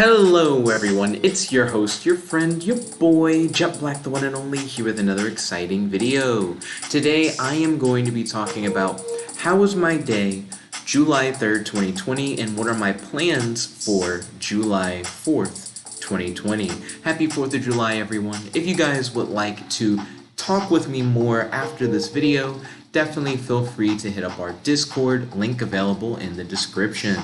Hello everyone, it's your host, your friend, your boy, Jet Black, the one and only, here with another exciting video. Today I am going to be talking about how was my day July 3rd, 2020, and what are my plans for July 4th, 2020. Happy 4th of July everyone. If you guys would like to talk with me more after this video, definitely feel free to hit up our Discord, link available in the description.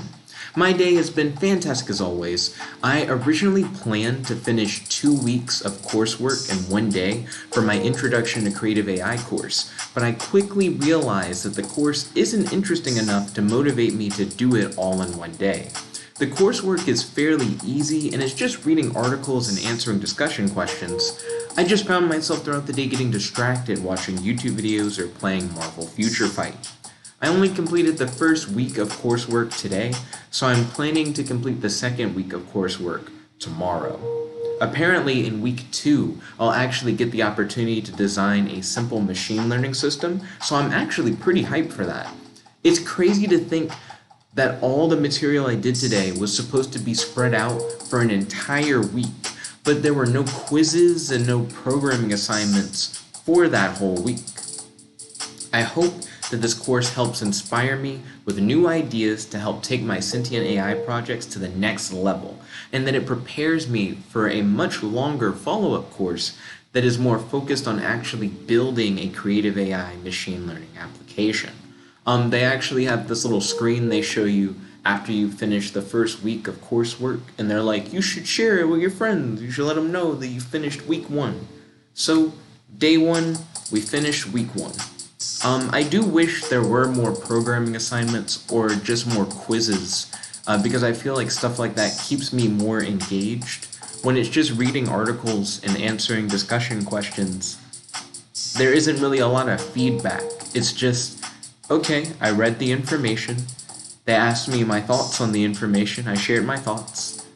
My day has been fantastic as always. I originally planned to finish 2 weeks of coursework in one day for my Introduction to Creative AI course, but I quickly realized that the course isn't interesting enough to motivate me to do it all in one day. The coursework is fairly easy and it's just reading articles and answering discussion questions. I just found myself throughout the day getting distracted watching YouTube videos or playing Marvel Future Fight. I only completed the first week of coursework today, so I'm planning to complete the second week of coursework tomorrow. Apparently in week 2, I'll actually get the opportunity to design a simple machine learning system, so I'm actually pretty hyped for that. It's crazy to think that all the material I did today was supposed to be spread out for an entire week, but there were no quizzes and no programming assignments for that whole week. I hope that this course helps inspire me with new ideas to help take my sentient AI projects to the next level, and that it prepares me for a much longer follow-up course that is more focused on actually building a creative AI machine learning application. They actually have this little screen they show you after you finish the first week of coursework, and they're like, you should share it with your friends, you should let them know that you finished week 1. So, day 1, we finished week 1. I do wish there were more programming assignments or just more quizzes, because I feel like stuff like that keeps me more engaged. When it's just reading articles and answering discussion questions, there isn't really a lot of feedback. It's just, okay, I read the information, they asked me my thoughts on the information, I shared my thoughts,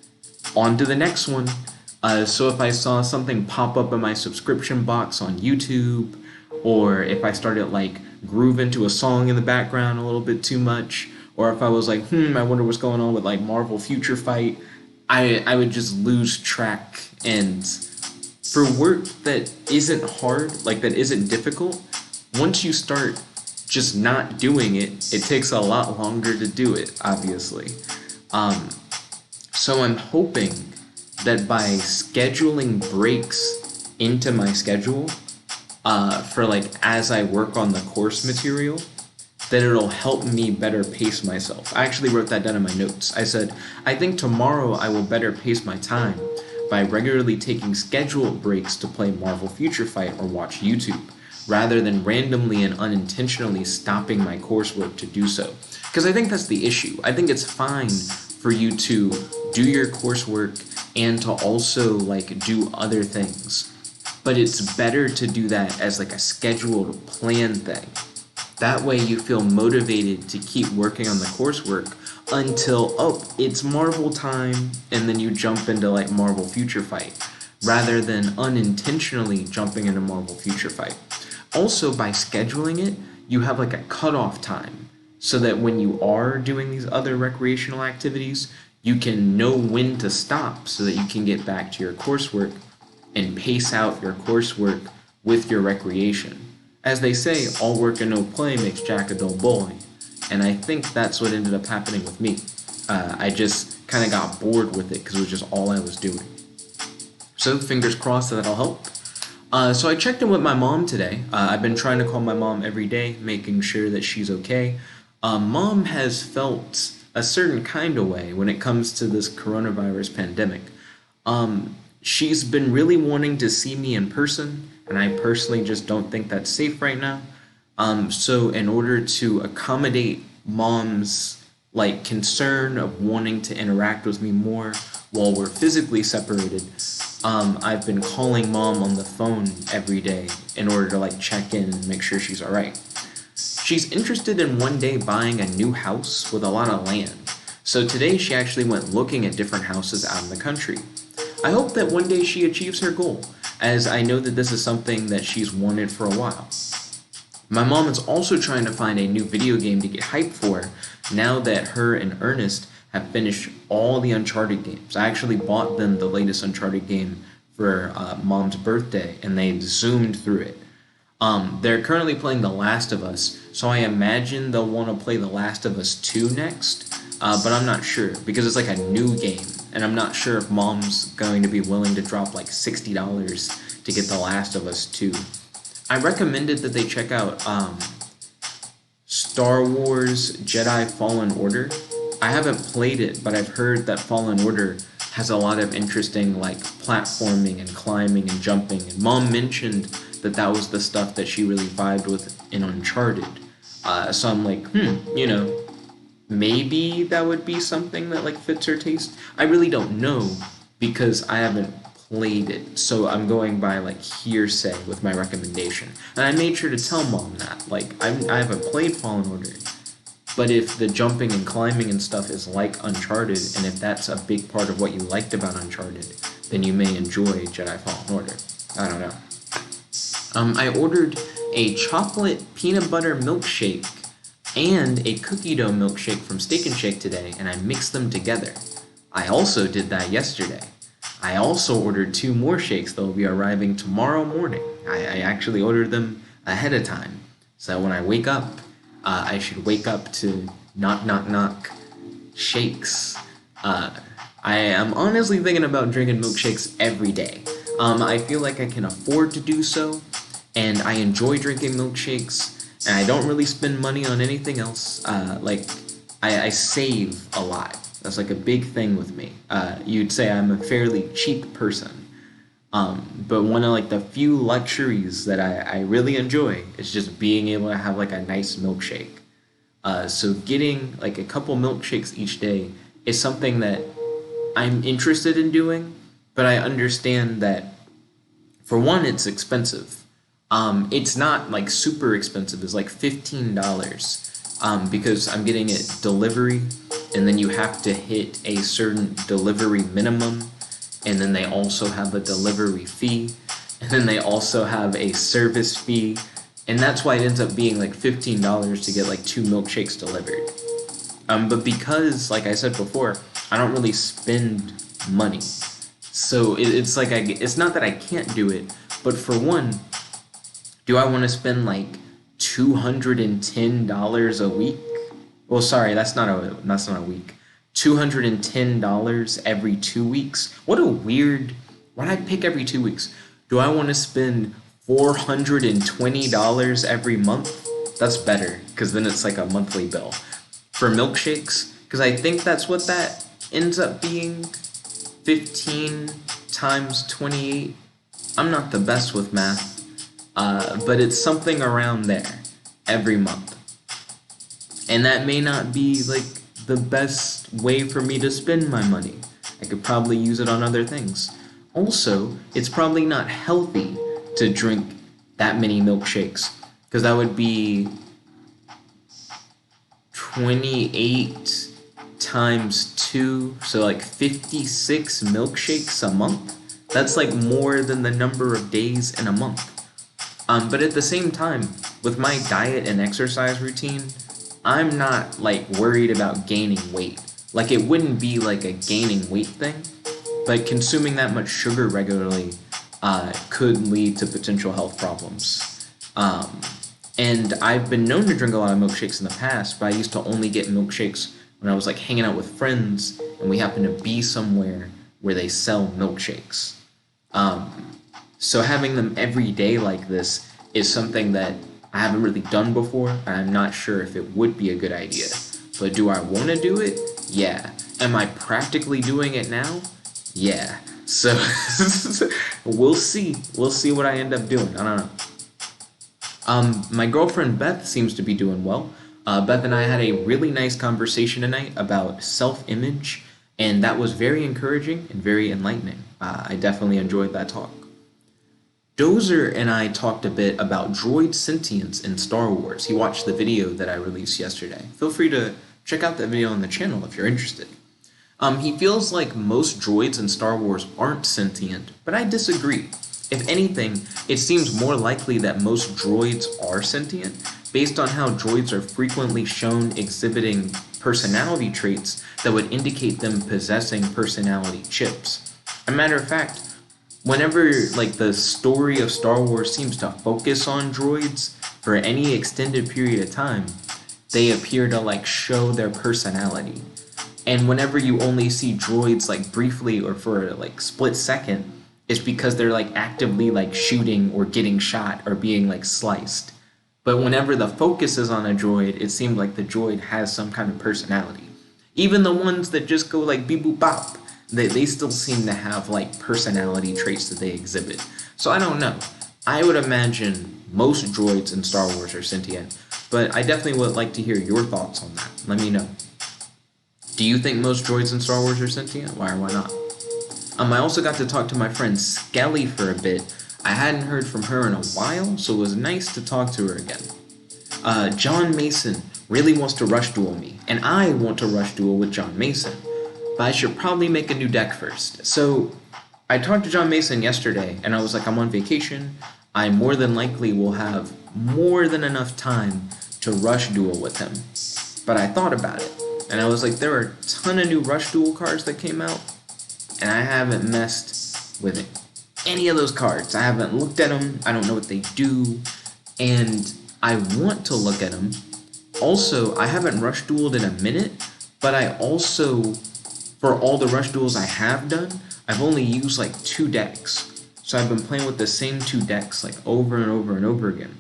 on to the next one. So if I saw something pop up in my subscription box on YouTube, or if I started like grooving to a song in the background a little bit too much, or if I was like, I wonder what's going on with like Marvel Future Fight, I would just lose track. And for work that isn't hard, like that isn't difficult, once you start just not doing it, it takes a lot longer to do it, obviously. So I'm hoping that by scheduling breaks into my schedule, for like as I work on the course material, that it'll help me better pace myself. I actually wrote that down in my notes. I said, I think tomorrow I will better pace my time by regularly taking scheduled breaks to play Marvel Future Fight or watch YouTube, rather than randomly and unintentionally stopping my coursework to do so. Because I think that's the issue. I think it's fine for you to do your coursework and to also like do other things. But it's better to do that as like a scheduled plan thing. That way you feel motivated to keep working on the coursework until, oh, it's Marvel time, and then you jump into like Marvel Future Fight, rather than unintentionally jumping into Marvel Future Fight. Also, by scheduling it, you have like a cutoff time, so that when you are doing these other recreational activities, you can know when to stop so that you can get back to your coursework and pace out your coursework with your recreation. As they say, all work and no play makes Jack a dull boy, and I think that's what ended up happening with me. I just kind of got bored with it because it was just all I was doing. So fingers crossed that that'll help. So I checked in with my mom today. I've been trying to call my mom every day, making sure that she's okay. Mom has felt a certain kind of way when it comes to this coronavirus pandemic. She's been really wanting to see me in person, and I personally just don't think that's safe right now. So in order to accommodate mom's like concern of wanting to interact with me more while we're physically separated, I've been calling mom on the phone every day in order to like check in and make sure she's all right. She's interested in one day buying a new house with a lot of land. So today she actually went looking at different houses out in the country. I hope that one day she achieves her goal, as I know that this is something that she's wanted for a while. My mom is also trying to find a new video game to get hyped for now that her and Ernest have finished all the Uncharted games. I actually bought them the latest Uncharted game for Mom's birthday, and they zoomed through it. They're currently playing The Last of Us, so I imagine they'll want to play The Last of Us 2 next, but I'm not sure, because it's like a new game, and I'm not sure if Mom's going to be willing to drop like $60 to get The Last of Us 2. I recommended that they check out Star Wars Jedi Fallen Order. I haven't played it, but I've heard that Fallen Order has a lot of interesting like platforming and climbing and jumping, and Mom mentioned that that was the stuff that she really vibed with in Uncharted. So I'm like, maybe that would be something that like fits her taste. I really don't know because I haven't played it, so I'm going by like hearsay with my recommendation. And I made sure to tell Mom that like I haven't played Fallen Order, but if the jumping and climbing and stuff is like Uncharted, and if that's a big part of what you liked about Uncharted, then you may enjoy Jedi Fallen Order. I don't know. I ordered a chocolate peanut butter milkshake and a cookie dough milkshake from Steak and Shake today, and I mixed them together. I also did that yesterday. I also ordered 2 more shakes that will be arriving tomorrow morning. I actually ordered them ahead of time, so that when I wake up, I should wake up to knock knock knock shakes. I am honestly thinking about drinking milkshakes every day. I feel like I can afford to do so, and I enjoy drinking milkshakes, and I don't really spend money on anything else. I save a lot. That's like a big thing with me. You'd say I'm a fairly cheap person. But one of like the few luxuries that I really enjoy is just being able to have like a nice milkshake. So getting like a couple milkshakes each day is something that I'm interested in doing, but I understand that for one, it's expensive. It's not like super expensive. It's like $15 because I'm getting it delivery, and then you have to hit a certain delivery minimum, and then they also have a delivery fee, and then they also have a service fee, and that's why it ends up being like $15 to get like 2 milkshakes delivered. But because, like I said before, I don't really spend money, so it's like it's not that I can't do it, but for one, do I want to spend like $210 a week? Well, sorry, that's not a week. $210 every 2 weeks. What a weird. Why'd I pick every 2 weeks? Do I want to spend $420 every month? That's better, because then it's like a monthly bill. For milkshakes, because I think that's what that ends up being. 15 times 28. I'm not the best with math, but it's something around there every month. And that may not be like the best way for me to spend my money. I could probably use it on other things. Also, it's probably not healthy to drink that many milkshakes, because that would be 28 times 2, so like 56 milkshakes a month. That's like more than the number of days in a month. But at the same time, with my diet and exercise routine, I'm not like worried about gaining weight. Like it wouldn't be like a gaining weight thing, but consuming that much sugar regularly could lead to potential health problems. And I've been known to drink a lot of milkshakes in the past, but I used to only get milkshakes when I was like hanging out with friends and we happened to be somewhere where they sell milkshakes. So having them every day like this is something that I haven't really done before, and I'm not sure if it would be a good idea. But do I want to do it? Yeah. Am I practically doing it now? Yeah. So we'll see. We'll see what I end up doing. I don't know. My girlfriend Beth seems to be doing well. Beth and I had a really nice conversation tonight about self-image, and that was very encouraging and very enlightening. I definitely enjoyed that talk. Dozer and I talked a bit about Droid Sentience in Star Wars. He watched the video that I released yesterday. Feel free to check out that video on the channel if you're interested. He feels like most droids in Star Wars aren't sentient, but I disagree. If anything, it seems more likely that most droids are sentient, based on how droids are frequently shown exhibiting personality traits that would indicate them possessing personality chips. As a matter of fact, whenever like the story of Star Wars seems to focus on droids for any extended period of time, they appear to like show their personality. And whenever you only see droids like briefly or for like split second, it's because they're like actively like shooting or getting shot or being like sliced. But whenever the focus is on a droid, it seems like the droid has some kind of personality. Even the ones that just go like beep boop bop, they still seem to have like personality traits that they exhibit. So I don't know. I would imagine most droids in Star Wars are sentient, but I definitely would like to hear your thoughts on that. Let me know. Do you think most droids in Star Wars are sentient? Why or why not? I also got to talk to my friend Skelly for a bit. I hadn't heard from her in a while, so it was nice to talk to her again. John Mason really wants to rush duel me, and I want to rush duel with John Mason, but I should probably make a new deck first. So I talked to John Mason yesterday, and I was like, I'm on vacation. I more than likely will have more than enough time to rush duel with him. But I thought about it. And I was like, there are a ton of new Rush Duel cards that came out, and I haven't messed with any of those cards. I haven't looked at them. I don't know what they do, and I want to look at them. Also, I haven't Rush Dueled in a minute, but I also, for all the Rush Duels I have done, I've only used like 2 decks. So I've been playing with the same 2 decks like over and over and over again.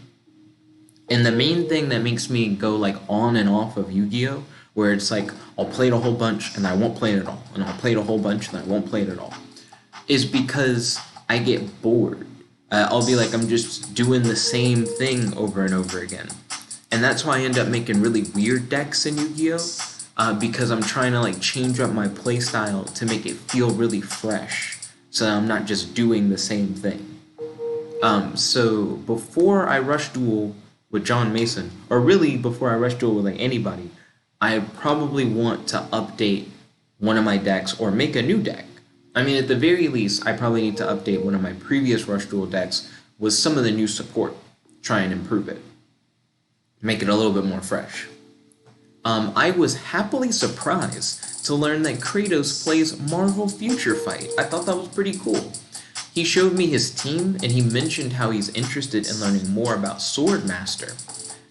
And the main thing that makes me go like on and off of Yu-Gi-Oh! Where it's like, I'll play it a whole bunch and I won't play it at all, and I'll play it a whole bunch and I won't play it at all, is because I get bored. I'll be like, I'm just doing the same thing over and over again. And that's why I end up making really weird decks in Yu-Gi-Oh! Because I'm trying to like change up my playstyle to make it feel really fresh, so that I'm not just doing the same thing. So before I rush duel with John Mason, or really before I rush duel with like anybody, I probably want to update one of my decks or make a new deck. I mean, at the very least, I probably need to update one of my previous Rush Duel decks with some of the new support. Try and improve it. Make it a little bit more fresh. I was happily surprised to learn that Kratos plays Marvel Future Fight. I thought that was pretty cool. He showed me his team, and he mentioned how he's interested in learning more about Swordmaster.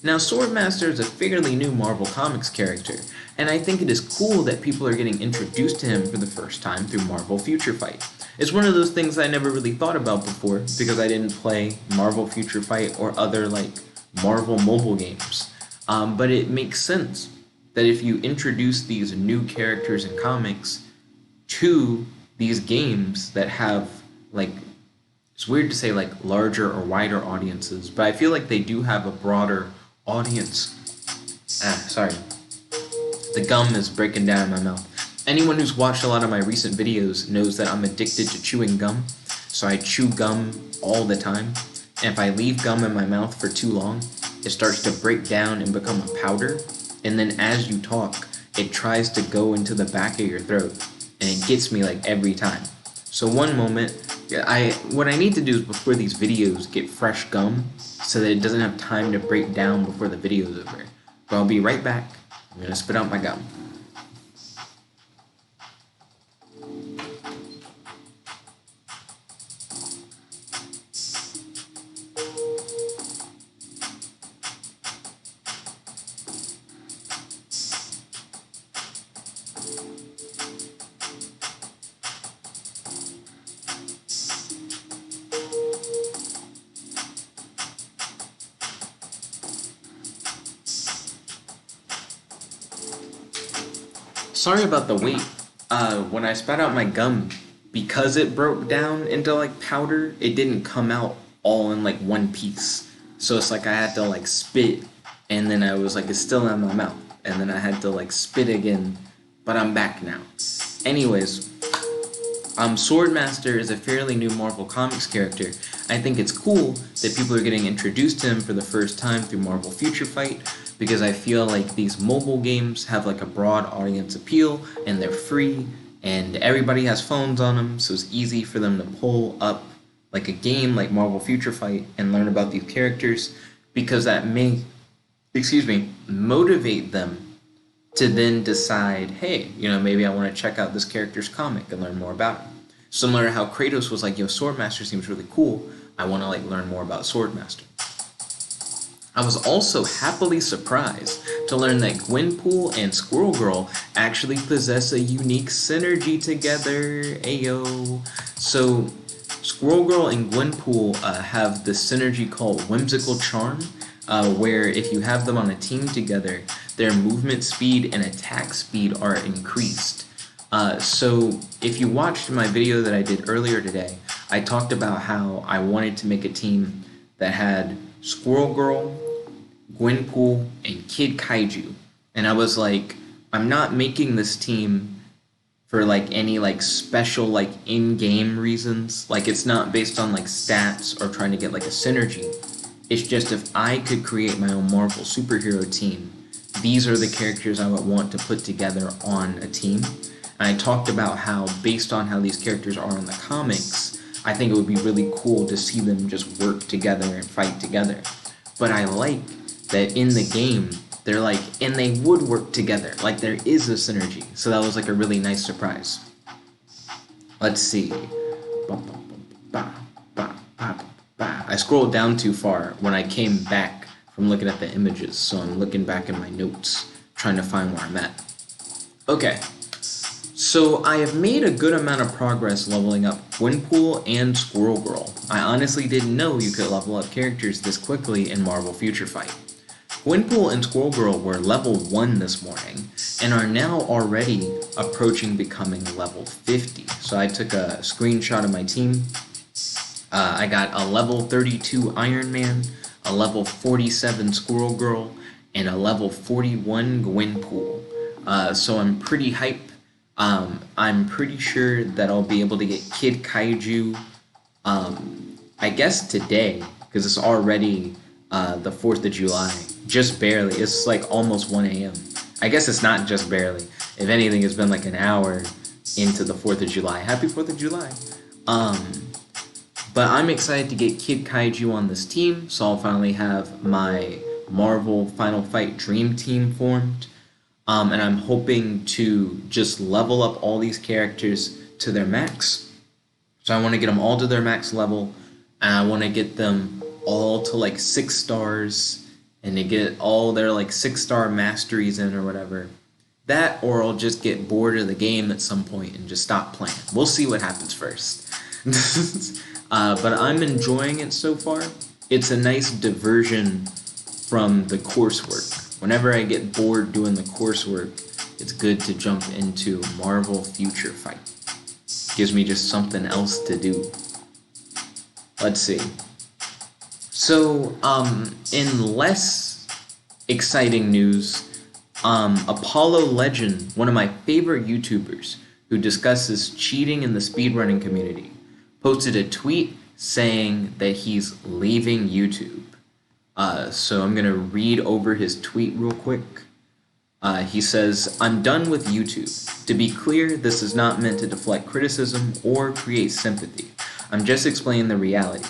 Now, Swordmaster is a fairly new Marvel Comics character, and I think it is cool that people are getting introduced to him for the first time through Marvel Future Fight. It's one of those things I never really thought about before, because I didn't play Marvel Future Fight or other, like, Marvel mobile games. But it makes sense that if you introduce these new characters in comics to these games that have, like, it's weird to say, like, larger or wider audiences, but I feel like they do have a broader audience. Sorry. The gum is breaking down in my mouth. Anyone who's watched a lot of my recent videos knows that I'm addicted to chewing gum, so I chew gum all the time, and if I leave gum in my mouth for too long, it starts to break down and become a powder, and then as you talk, it tries to go into the back of your throat, and it gets me like every time. So one moment, what I need to do is before these videos get fresh gum, so that it doesn't have time to break down before the video's over. But I'll be right back. I'm gonna spit out my gum. Sorry about the wait. When I spat out my gum, because it broke down into like powder, it didn't come out all in like one piece. So it's like I had to like spit, and then I was like, it's still in my mouth. And then I had to like spit again, but I'm back now. Anyways, Swordmaster is a fairly new Marvel Comics character. I think it's cool that people are getting introduced to him for the first time through Marvel Future Fight, because I feel like these mobile games have like a broad audience appeal, and they're free, and everybody has phones on them, so it's easy for them to pull up like a game like Marvel Future Fight and learn about these characters, because that may, motivate them to then decide, hey, maybe I want to check out this character's comic and learn more about him. Similar to how Kratos was like, yo, Swordmaster seems really cool. I want to learn more about Swordmaster. I was also happily surprised to learn that Gwenpool and Squirrel Girl actually possess a unique synergy together. Ayo. So Squirrel Girl and Gwenpool have this synergy called Whimsical Charm, where if you have them on a team together, their movement speed and attack speed are increased. So if you watched my video that I did earlier today, I talked about how I wanted to make a team that had Squirrel Girl, Gwenpool, and Kid Kaiju. And I was like, I'm not making this team for any special in-game reasons. It's not based on stats or trying to get a synergy. It's just if I could create my own Marvel superhero team, these are the characters I would want to put together on a team. And I talked about how, based on how these characters are in the comics, I think it would be really cool to see them just work together and fight together. But I like that in the game, they're and they would work together. There is a synergy. So that was a really nice surprise. Let's see. I scrolled down too far when I came back from looking at the images, so I'm looking back in my notes, trying to find where I'm at. Okay. So I have made a good amount of progress leveling up Gwenpool and Squirrel Girl. I honestly didn't know you could level up characters this quickly in Marvel Future Fight. Gwenpool and Squirrel Girl were level 1 this morning, and are now already approaching becoming level 50. So I took a screenshot of my team. I got a level 32 Iron Man, a level 47 Squirrel Girl, and a level 41 Gwenpool. So I'm pretty hype. I'm pretty sure that I'll be able to get Kid Kaiju, I guess today, because it's already the 4th of July. Just barely. It's almost 1 a.m. I guess it's not just barely. If anything, it's been an hour into the 4th of July. Happy 4th of July. But I'm excited to get Kid Kaiju on this team, so I'll finally have my Marvel Final Fight Dream Team formed. And I'm hoping to just level up all these characters to their max. So I want to get them all to their max level, and I want to get them all to 6 stars, and to get all their 6-star masteries in or whatever. That, or I'll just get bored of the game at some point and just stop playing. We'll see what happens first. But I'm enjoying it so far. It's a nice diversion from the coursework. Whenever I get bored doing the coursework, it's good to jump into Marvel Future Fight. Gives me just something else to do. Let's see. So, in less exciting news, Apollo Legend, one of my favorite YouTubers who discusses cheating in the speedrunning community, posted a tweet saying that he's leaving YouTube. So I'm going to read over his tweet real quick. He says, "I'm done with YouTube. To be clear, this is not meant to deflect criticism or create sympathy. I'm just explaining the reality.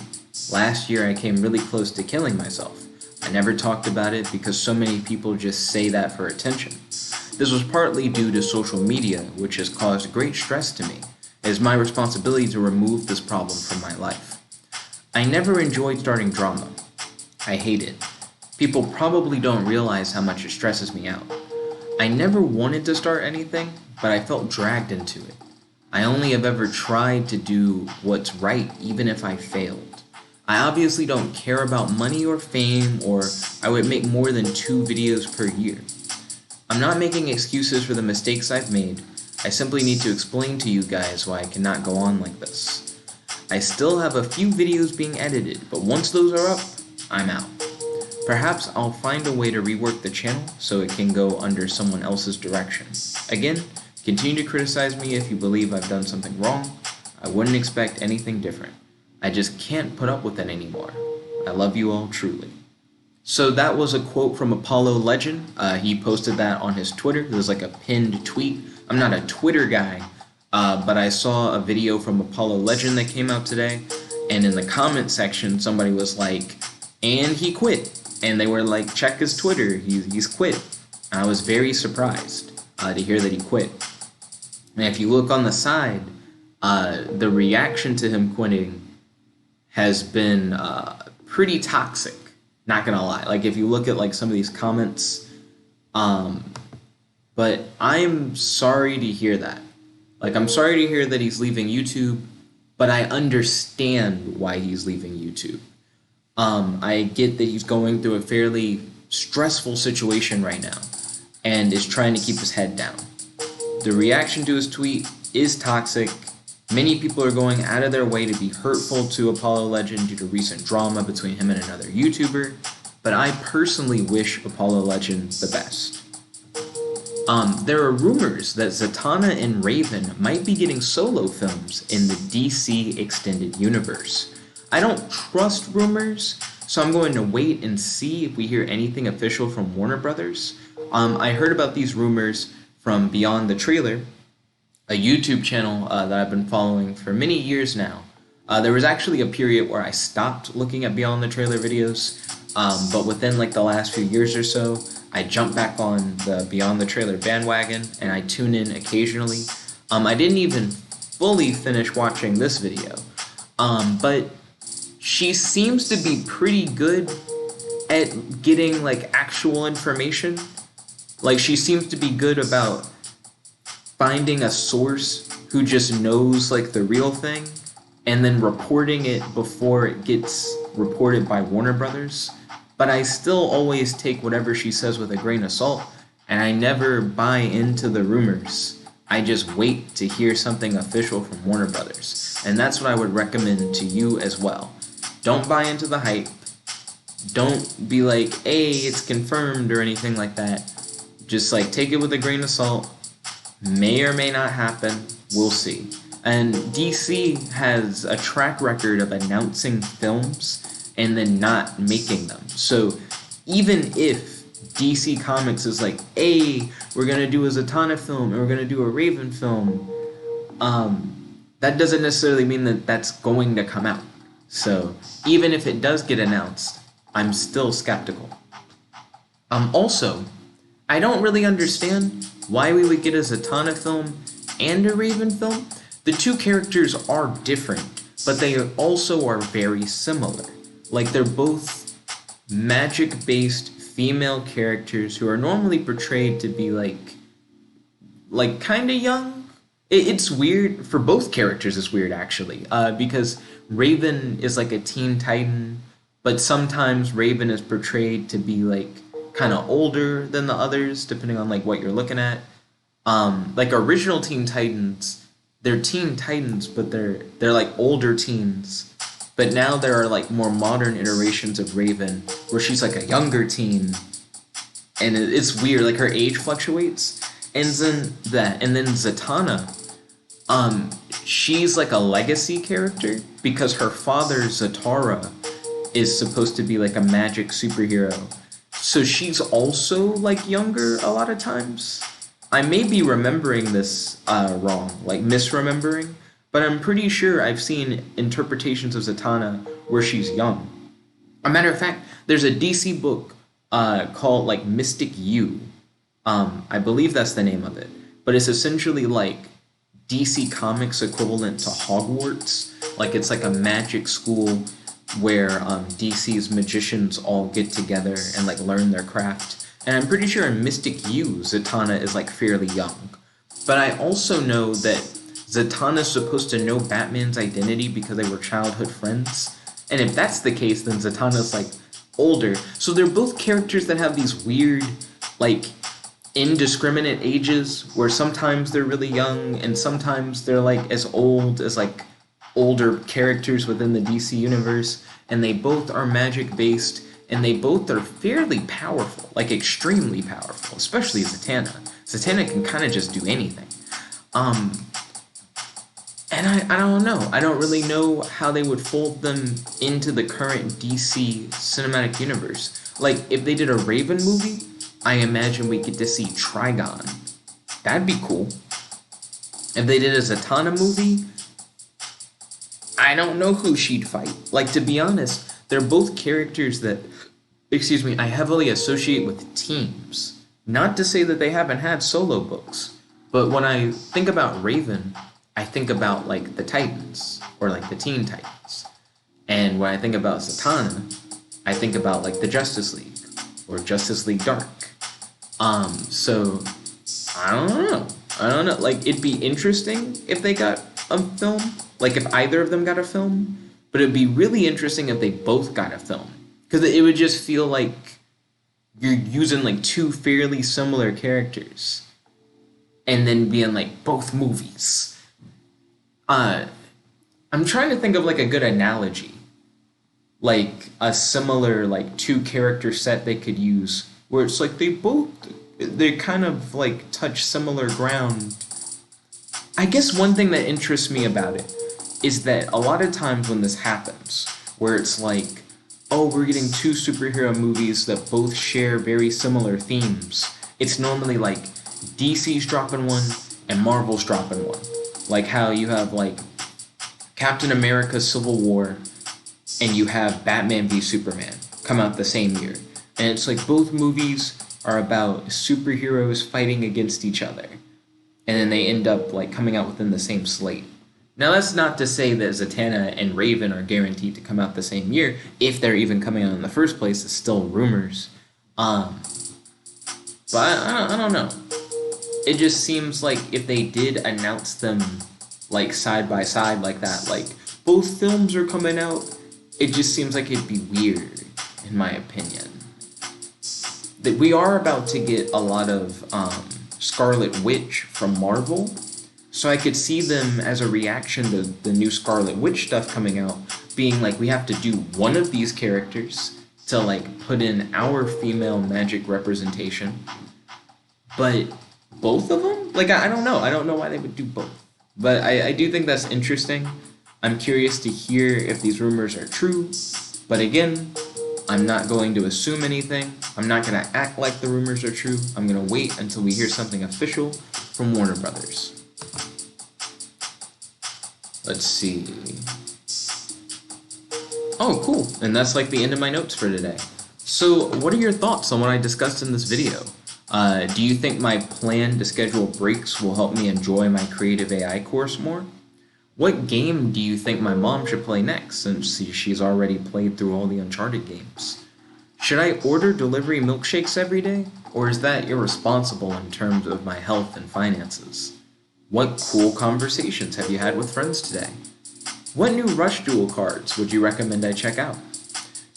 Last year I came really close to killing myself. I never talked about it because so many people just say that for attention. This was partly due to social media, which has caused great stress to me. It is my responsibility to remove this problem from my life. I never enjoyed starting drama. I hate it. People probably don't realize how much it stresses me out. I never wanted to start anything, but I felt dragged into it. I only have ever tried to do what's right, even if I failed. I obviously don't care about money or fame, or I would make more than 2 videos per year. I'm not making excuses for the mistakes I've made. I simply need to explain to you guys why I cannot go on like this. I still have a few videos being edited, but once those are up, I'm out. Perhaps I'll find a way to rework the channel so it can go under someone else's direction. Again, continue to criticize me if you believe I've done something wrong. I wouldn't expect anything different. I just can't put up with it anymore. I love you all truly." So that was a quote from Apollo Legend. He posted that on his Twitter. It was like a pinned tweet. I'm not a Twitter guy, but I saw a video from Apollo Legend that came out today, and in the comment section, somebody was like, "And he quit." And they were like, "Check his Twitter, he's quit." I was very surprised to hear that he quit. And if you look on the side, the reaction to him quitting has been pretty toxic. Not gonna lie. Like if you look at like some of these comments, but I'm sorry to hear that. Like I'm sorry to hear that he's leaving YouTube, but I understand why he's leaving YouTube. I get that he's going through a fairly stressful situation right now and is trying to keep his head down. The reaction to his tweet is toxic. Many people are going out of their way to be hurtful to Apollo Legend due to recent drama between him and another YouTuber, but I personally wish Apollo Legend the best. There are rumors that Zatanna and Raven might be getting solo films in the DC Extended Universe. I don't trust rumors, so I'm going to wait and see if we hear anything official from Warner Brothers. I heard about these rumors from Beyond the Trailer, a YouTube channel that I've been following for many years now. There was actually a period where I stopped looking at Beyond the Trailer videos, but within like the last few years or so, I jumped back on the Beyond the Trailer bandwagon and I tune in occasionally. I didn't even fully finish watching this video, but she seems to be pretty good at getting like actual information. Like she seems to be good about finding a source who just knows like the real thing and then reporting it before it gets reported by Warner Brothers. But I still always take whatever she says with a grain of salt, and I never buy into the rumors. I just wait to hear something official from Warner Brothers. And that's what I would recommend to you as well. Don't buy into the hype. Don't be like, hey, it's confirmed or anything like that. Just like take it with a grain of salt. May or may not happen. We'll see. And DC has a track record of announcing films and then not making them. So even if DC Comics is like, hey, we're going to do a Zatanna film and we're going to do a Raven film, that doesn't necessarily mean that that's going to come out. So even if it does get announced, I'm still skeptical. Also, I don't really understand why we would get a Zatanna film and a Raven film. The two characters are different, but they also are very similar. Like they're both magic-based female characters who are normally portrayed to be like kind of young. It's weird for both characters. It's weird actually, because Raven is like a teen titan, but sometimes Raven is portrayed to be like kind of older than the others, depending on like what you're looking at. Like original Teen Titans, they're Teen Titans, but they're like older teens. But now there are like more modern iterations of Raven where she's like a younger teen, and it's weird. Like her age fluctuates, and then Zatanna, she's like a legacy character because her father Zatara is supposed to be like a magic superhero, so she's also like younger a lot of times. I may be remembering this wrong, like misremembering. But I'm pretty sure I've seen interpretations of Zatanna where she's young. A matter of fact, there's a DC book called like Mystic U. I believe that's the name of it. But it's essentially like DC Comics equivalent to Hogwarts. Like it's like a magic school where DC's magicians all get together and like learn their craft. And I'm pretty sure in Mystic U, Zatanna is like fairly young. But I also know that Zatanna's supposed to know Batman's identity because they were childhood friends. And if that's the case, then Zatanna's like older. So they're both characters that have these weird, like, indiscriminate ages where sometimes they're really young and sometimes they're like as old as like older characters within the DC universe. And they both are magic based and they both are fairly powerful, like extremely powerful, especially Zatanna. Zatanna can kind of just do anything. And I don't know. I don't really know how they would fold them into the current DC cinematic universe. Like, if they did a Raven movie, I imagine we get to see Trigon. That'd be cool. If they did a Zatanna movie, I don't know who she'd fight. Like, to be honest, they're both characters that, I heavily associate with teams. Not to say that they haven't had solo books, but when I think about Raven, I think about like the Titans or like the Teen Titans. And when I think about Zatanna, I think about like the Justice League or Justice League Dark. So I don't know. Like, it'd be interesting if they got a film. Like, if either of them got a film. But it'd be really interesting if they both got a film. Because it would just feel like you're using, like, two fairly similar characters. And then being, like, both movies. I'm trying to think of, like, a good analogy. Like, a similar, like, two-character set they could use. Where it's like they kind of like touch similar ground. I guess one thing that interests me about it is that a lot of times when this happens, where it's like, oh, we're getting two superhero movies that both share very similar themes, it's normally like DC's dropping one and Marvel's dropping one. Like how you have like Captain America Civil War and you have Batman v Superman come out the same year. And it's like both movies are about superheroes fighting against each other. And then they end up like coming out within the same slate. Now that's not to say that Zatanna and Raven are guaranteed to come out the same year. If they're even coming out in the first place, it's still rumors. But I don't know. It just seems like if they did announce them like side by side like that, like both films are coming out, it just seems like it'd be weird, in my opinion. That we are about to get a lot of Scarlet Witch from Marvel, so I could see them as a reaction to the new Scarlet Witch stuff coming out, being like, we have to do one of these characters to like put in our female magic representation, but both of them? Like, I don't know. I don't know why they would do both. But I do think that's interesting. I'm curious to hear if these rumors are true, but again, I'm not going to assume anything. I'm not going to act like the rumors are true. I'm going to wait until we hear something official from Warner Brothers. Let's see. Oh, cool. And that's like the end of my notes for today. So, what are your thoughts on what I discussed in this video? Do you think my plan to schedule breaks will help me enjoy my creative AI course more? What game do you think my mom should play next, since she's already played through all the Uncharted games? Should I order delivery milkshakes every day, or is that irresponsible in terms of my health and finances? What cool conversations have you had with friends today? What new Rush Duel cards would you recommend I check out?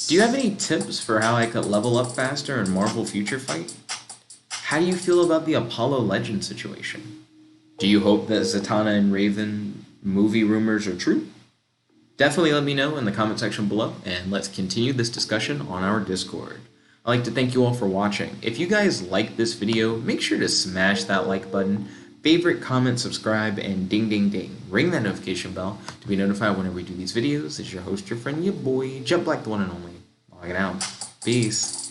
Do you have any tips for how I could level up faster in Marvel Future Fight? How do you feel about the Apollo Legends situation? Do you hope that Zatanna and Raven movie rumors are true? Definitely let me know in the comment section below, and let's continue this discussion on our Discord. I'd like to thank you all for watching. If you guys liked this video, make sure to smash that like button, favorite, comment, subscribe, and ding ding ding. Ring that notification bell to be notified whenever we do these videos. It's your host, your friend, your boy, Jet Black, the one and only. Logging out. Peace.